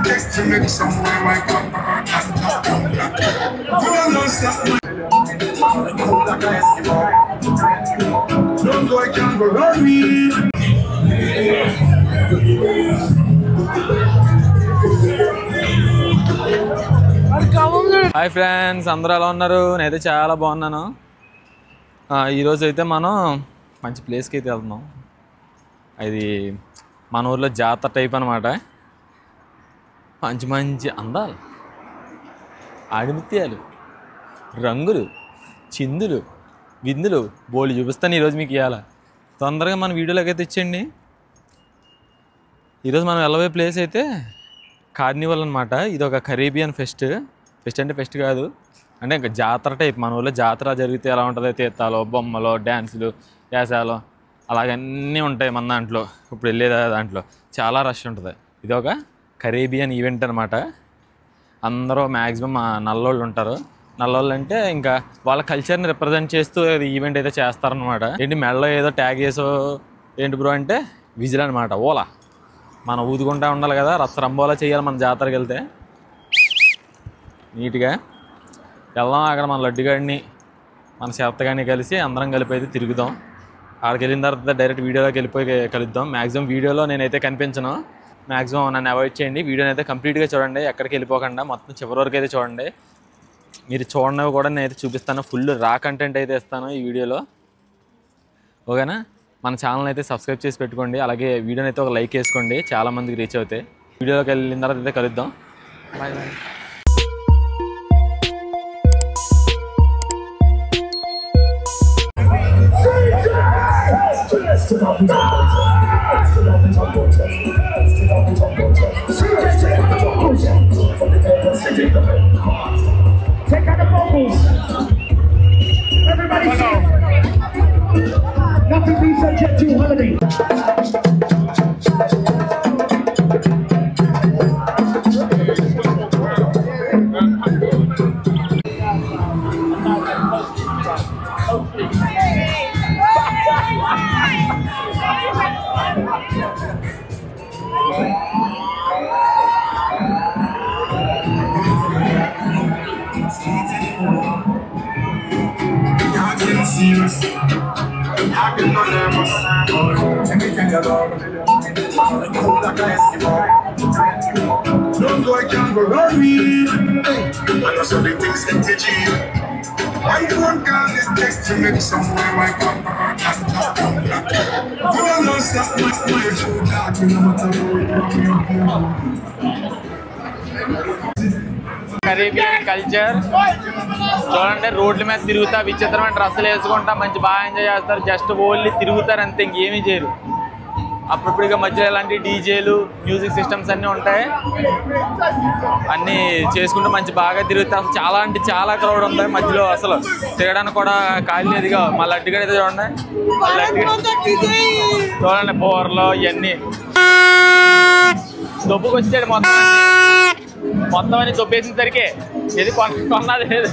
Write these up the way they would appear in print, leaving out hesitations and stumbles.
Hi friends, అందరూ ఎలా ఉన్నారు? నేనైతే చాలా బాగున్నాను. ఈరోజు అయితే మనం మంచి ప్లేస్కి అయితే వెళ్తున్నాం. అది మన ఊర్లో జాతర టైప్ అనమాట. మంచి మంచి అందాలు, ఆడిమిత్యాలు, రంగులు, చిందులు, విందులు బోళ్ళు చూపిస్తాను ఈరోజు మీకు. ఇవాళ తొందరగా మన వీడియోలోకి అయితే ఇచ్చేయండి. ఈరోజు మనం వెళ్ళబోయే ప్లేస్ అయితే కార్నివల్ అనమాట. ఇది ఒక కరేబియన్ ఫెస్ట్ అంటే ఫెస్ట్ కాదు, అంటే ఇంకా జాతర టైప్. మన ఊళ్ళో జాతర జరిగితే ఎలా ఉంటుంది, తీర్థాలు, బొమ్మలు, డ్యాన్సులు, వేసాలు అలాగన్నీ ఉంటాయి మన దాంట్లో. ఇప్పుడు వెళ్ళే దాంట్లో చాలా రష్ ఉంటుంది. ఇది ఒక కరేబియన్ ఈవెంట్ అనమాట. అందరూ మ్యాక్సిమం నల్లోళ్ళు ఉంటారు. నల్లోళ్ళు అంటే ఇంకా వాళ్ళ కల్చర్ని రిప్రజెంట్ చేస్తూ ఈవెంట్ అయితే చేస్తారనమాట. ఏంటి మెడలో ఏదో ట్యాగ్ వేసో ఏంటి బ్రో అంటే విజిల్ అనమాట. ఓలా మనం ఊదుకుంటూ ఉండాలి కదా, రచ్చరంబోలా చేయాలి మన జాతరకి వెళ్తే. నీట్గా వెళ్దాం. అక్కడ మన లడ్డుగాడిని మన చేతగాడిని కలిసి అందరం కలిపి అయితే తిరుగుదాం. అక్కడికి వెళ్ళిన తర్వాత డైరెక్ట్ వీడియోలోకి వెళ్ళిపోయి కలుద్దాం. మ్యాక్సిమం వీడియోలో నేనైతే కనిపించను. మ్యాక్సిమం నన్ను అవాయిడ్ చేయండి. వీడియోని అయితే కంప్లీట్గా చూడండి, ఎక్కడికి వెళ్ళిపోకుండా మొత్తం చివరి వరకు అయితే చూడండి. మీరు చూడనివి కూడా నేనైతే చూపిస్తాను. ఫుల్ రా కంటెంట్ అయితే ఇస్తాను ఈ వీడియోలో, ఓకేనా? మన ఛానల్ అయితే సబ్స్క్రైబ్ చేసి పెట్టుకోండి. అలాగే వీడియోని అయితే ఒక లైక్ వేసుకోండి, చాలామందికి రీచ్ అవుతాయి. వీడియోలోకి వెళ్ళిన తర్వాత అయితే కలుద్దాం. Bye bye. Take out the vocals. Everybody sing. Nothing beats a Jet 2 holiday. No boy can go run me. I know some things NTG. Why you want call this text to make somewhere I come back? You don't know stuff like my food dark, you know what Caribbean culture చూడండి. రోడ్ల మీద తిరుగుతా, విచిత్రమైన డ్రెస్సులు వేసుకుంటా, మంచి బాగా enjoy చేస్తారు. జస్ట్ ఓన్లీ తిరుగుతారు అంతే, ఇంకేమీ చేయరు. అప్పుడప్పుడు ఇక మధ్యలో ఇలాంటి డీజేలు, మ్యూజిక్ సిస్టమ్స్ అన్నీ ఉంటాయి. అన్నీ చేసుకుంటూ మంచి బాగా తిరుగుతారు. చాలా అంటే చాలా క్రౌడ్ ఉంటాయి మధ్యలో. అసలు తిరగడానికి కూడా ఖాళీ లేదుగా. మా లడ్డుగడ అయితే చూడండి, చూడండి బోర్లో ఇవన్నీ దొబ్బుకొచ్చాడు. మొత్తం అని దొబ్బేసిన సరికే ఇది కొన్నది లేదు.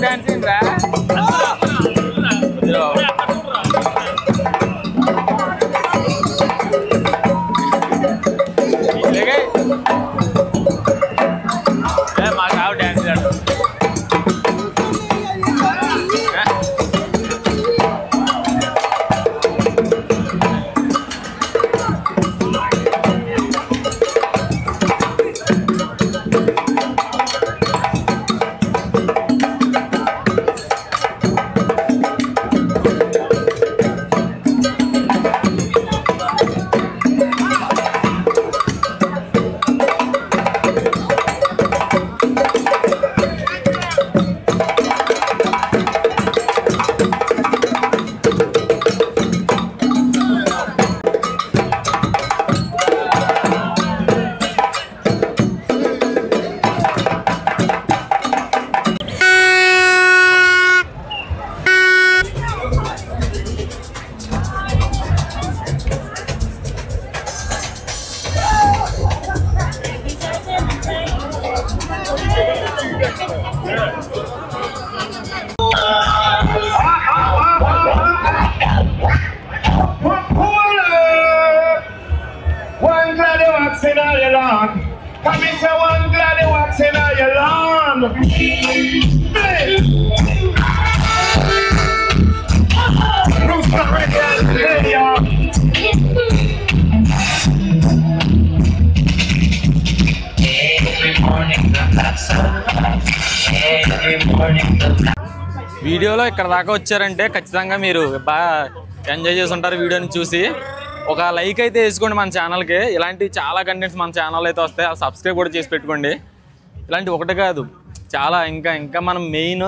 డాన్సింగ్ రా మాకు ఆవు డాన్స్ ఆడు. London. There you are. వీడియోలో ఇక్కడ దాకా వచ్చారంటే ఖచ్చితంగా మీరు బాగా ఎంజాయ్ చేసి ఉంటారు వీడియోని చూసి. ఒక లైక్ అయితే వేసుకోండి మన ఛానల్కి. ఇలాంటి చాలా కంటెంట్స్ మన ఛానల్ అయితే వస్తాయి, అది సబ్స్క్రైబ్ కూడా చేసి పెట్టుకోండి. ఇలాంటి ఒకటి కాదు చాలా ఇంకా మనం మెయిన్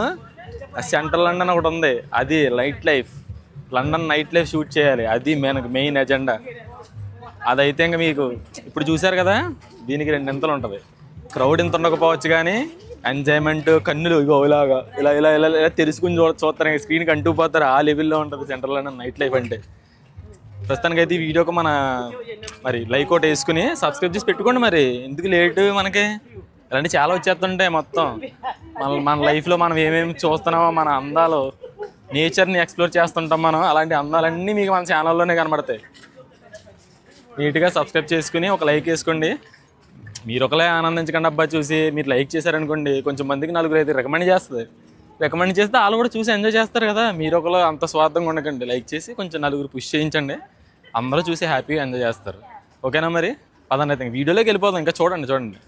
సెంట్రల్ లండన్ ఒకటి ఉంది, అది night life, London night life shoot చేయాలి, అది మనకు మెయిన్ ఎజెండా. అదైతే ఇంకా మీకు ఇప్పుడు చూసారు కదా, దీనికి 2 ఇంతలు ఉంటుంది. క్రౌడ్ ఇంత ఉండకపోవచ్చు కానీ ఎంజాయ్మెంట్ కన్నులు ఇలాగా ఇలా ఇలా ఇలా ఇలా తెలుసుకుని చూస్తారు, స్క్రీన్కి అంటుకుపోతారు. ఆ లెవెల్లో ఉంటుంది సెంట్రల్ లండన్ నైట్ లైఫ్ అంటే. ప్రస్తుతానికైతే ఈ వీడియోకి మరి లైక్ ఒకటి వేసుకుని సబ్స్క్రైబ్ చేసి పెట్టుకోండి. మరి ఎందుకు లేటు, మనకి ఇలాంటి చాలా వచ్చేస్తుంటాయి. మొత్తం మన లైఫ్లో మనం ఏమేమి చూస్తున్నామో, మన అందాలు, నేచర్ని ఎక్స్ప్లోర్ చేస్తుంటాం మనం. అలాంటి అందాలన్నీ మీకు మన ఛానల్లోనే కనబడతాయి. నీట్గా సబ్స్క్రైబ్ చేసుకుని ఒక లైక్ వేసుకోండి. మీరు ఒకలే ఆనందించకండి అబ్బా చూసి. మీరు లైక్ చేశారనుకోండి, కొంచెం మందికి 4 అయితే రికమెండ్ చేస్తుంది. రికమెండ్ చేస్తే వాళ్ళు కూడా చూసి ఎంజాయ్ చేస్తారు కదా. మీరు ఒకరు అంత స్వార్థంగా ఉండకండి, లైక్ చేసి కొంచెం 4 పుష్ చేయించండి. అందరూ చూసి హ్యాపీగా ఎంజాయ్ చేస్తారు. ఓకేనా? మరి పదండి అయితే వీడియోలోకి వెళ్ళిపోదాం. ఇంకా చూడండి.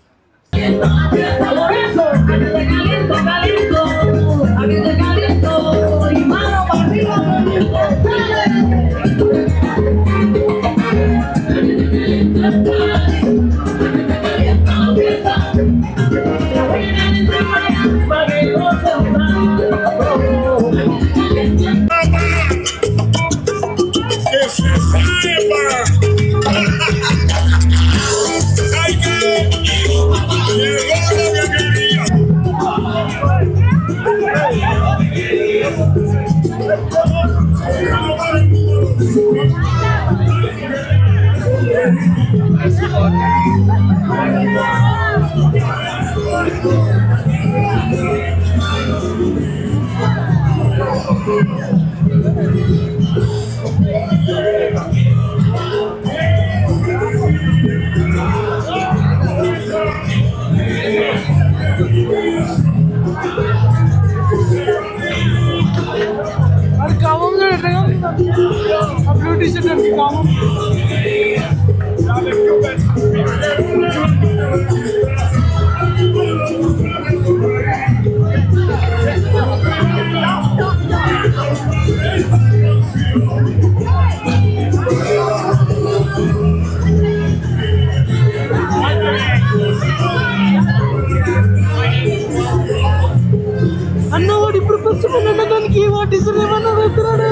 అన్నవాడు ఇప్పుడు పచ్చుకున్న దానికి వాటి ఏమన్నా వెళ్తున్నాడు.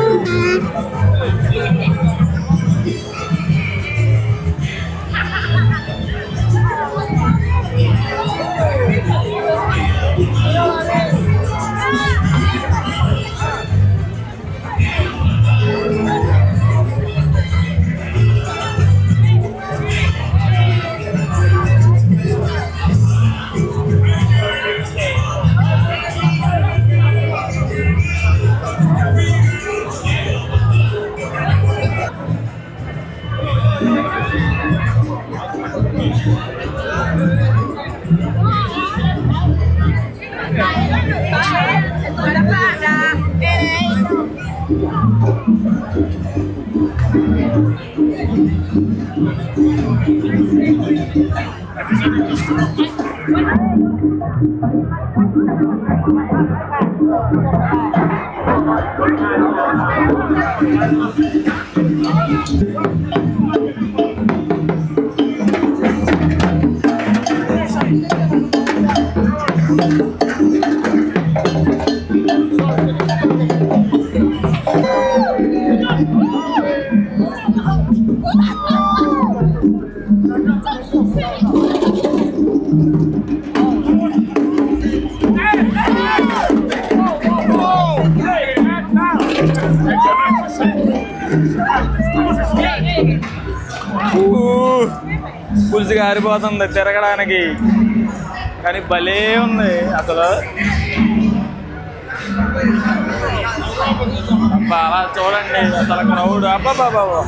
పులుసు గారిపోతుంది తిరగడానికి, కానీ భలే ఉంది అసలు. అబ్బా అలా చూడండి అసలు క్రౌడ్, అబ్బా బాబా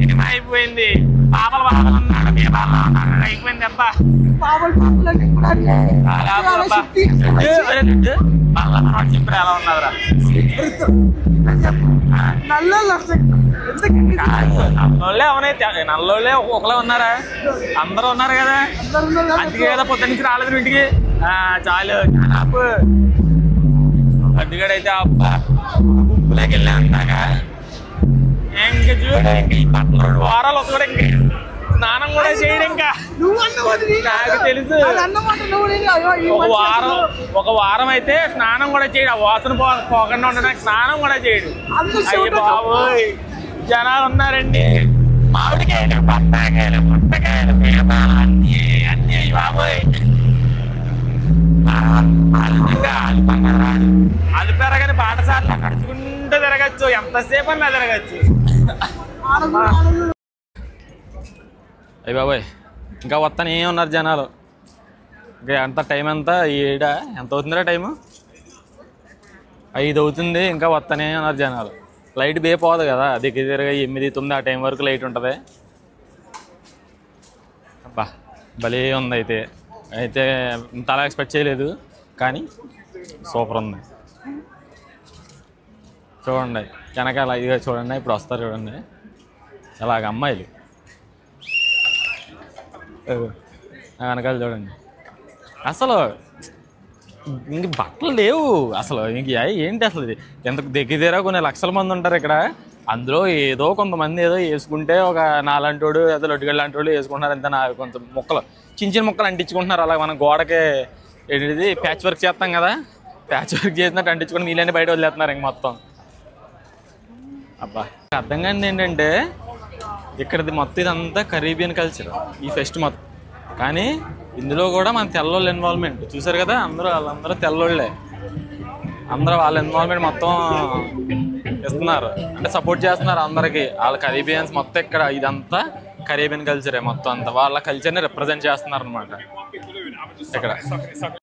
సినిమా అయిపోయింది. పాపలు పాపలు ఉన్నాడు, అయిపోయింది అబ్బా. చెప్పరా ఎలా ఉన్నదిరా? నల్లోళ్ళే అవునైతే నల్లోళ్ళే ఒకలా ఉన్నారా? అందరూ ఉన్నారు కదా, అందుకే కదా పొద్దు నుంచి రాలేదు ఇంటికి. చాలు అడ్డుగాడైతే అబ్బా గుంపులోకి వెళ్ళా అందాక ఇంకా చూడు వారాలు వస్తాడు. ఇంకా స్నానం కూడా చేయడు. ఇంకా నాకు తెలుసు ఒక వారం అయితే స్నానం కూడా చేయడు. ఆ వాసన పోకుండా ఉండడానికి స్నానం కూడా చేయడు. అయ్యి బాబోయ్ జనాలు ఉన్నారండి. మామిడికాయలు, బత్తాకాయలు, పుట్టకాయలు, అన్నీ అన్నీ బాబోయ్. అది పెరగని పాఠశాల నడుచుకుంటూ తిరగచ్చు, ఎంతసేపు అన్నా తిరగచ్చు. అయ్యి బాబాయ్ ఇంకా వస్తానే ఉన్నారు జనాలు. ఇంకా ఎంత టైం ఎంత 7 ఎంత అవుతుందిరా టైము? 5 అవుతుంది. ఇంకా వస్తానే ఉన్నారు జనాలు. లైట్ పోదు కదా, దగ్గర దగ్గరగా 8, 9 ఆ టైం వరకు లైట్ ఉంటుంది. అబ్బా భలే ఉంది. అయితే ఇంత అలా ఎక్స్పెక్ట్ చేయలేదు, కానీ సూపర్ ఉంది. చూడండి వెనకాల ఇదిగా చూడండి, ఇప్పుడు వస్తారు చూడండి అలాగ అమ్మాయిలు. వెనకాల చూడండి అసలు ఇంక బట్టలు లేవు అసలు. ఇంక ఏంటి అసలు ఇది? ఎంత దగ్గర కొన్ని లక్షల మంది ఉంటారు ఇక్కడ. అందులో ఏదో కొంతమంది ఏదో వేసుకుంటే ఒక నాలంటోడు ఏదో లొడ్డుగడ్డ లాంటి వాళ్ళు వేసుకుంటున్నారు. అంత కొంత ముక్కలు చిన్న చిన్న ముక్కలు అంటించుకుంటున్నారు. అలాగ మనం గోడకి ఏంటిది ప్యాచ్ వర్క్ చేస్తాం కదా, ప్యాచ్ వర్క్ చేసినట్టు అంటించుకుని నీళ్ళని బయట వదిలేస్తున్నారు ఇంక మొత్తం. అబ్బా అర్థం కానిది ఏంటంటే ఇక్కడది మొత్తం ఇదంతా కరీబియన్ కల్చర్ ఈ ఫెస్ట్ మొత్తం. కానీ ఇందులో కూడా మన తెల్లోళ్ళ ఇన్వాల్వ్మెంట్ చూసారు కదా. వాళ్ళందరూ తెల్లోళ్ళే. అందరూ వాళ్ళ ఇన్వాల్వ్మెంట్ మొత్తం ఇస్తున్నారు, అంటే సపోర్ట్ చేస్తున్నారు అందరికీ. వాళ్ళ కరీబియన్స్ మొత్తం ఇక్కడ ఇదంతా కరీబియన్ కల్చరే మొత్తం అంతా. వాళ్ళ కల్చర్ని రిప్రజెంట్ చేస్తున్నారు అనమాట ఇక్కడ.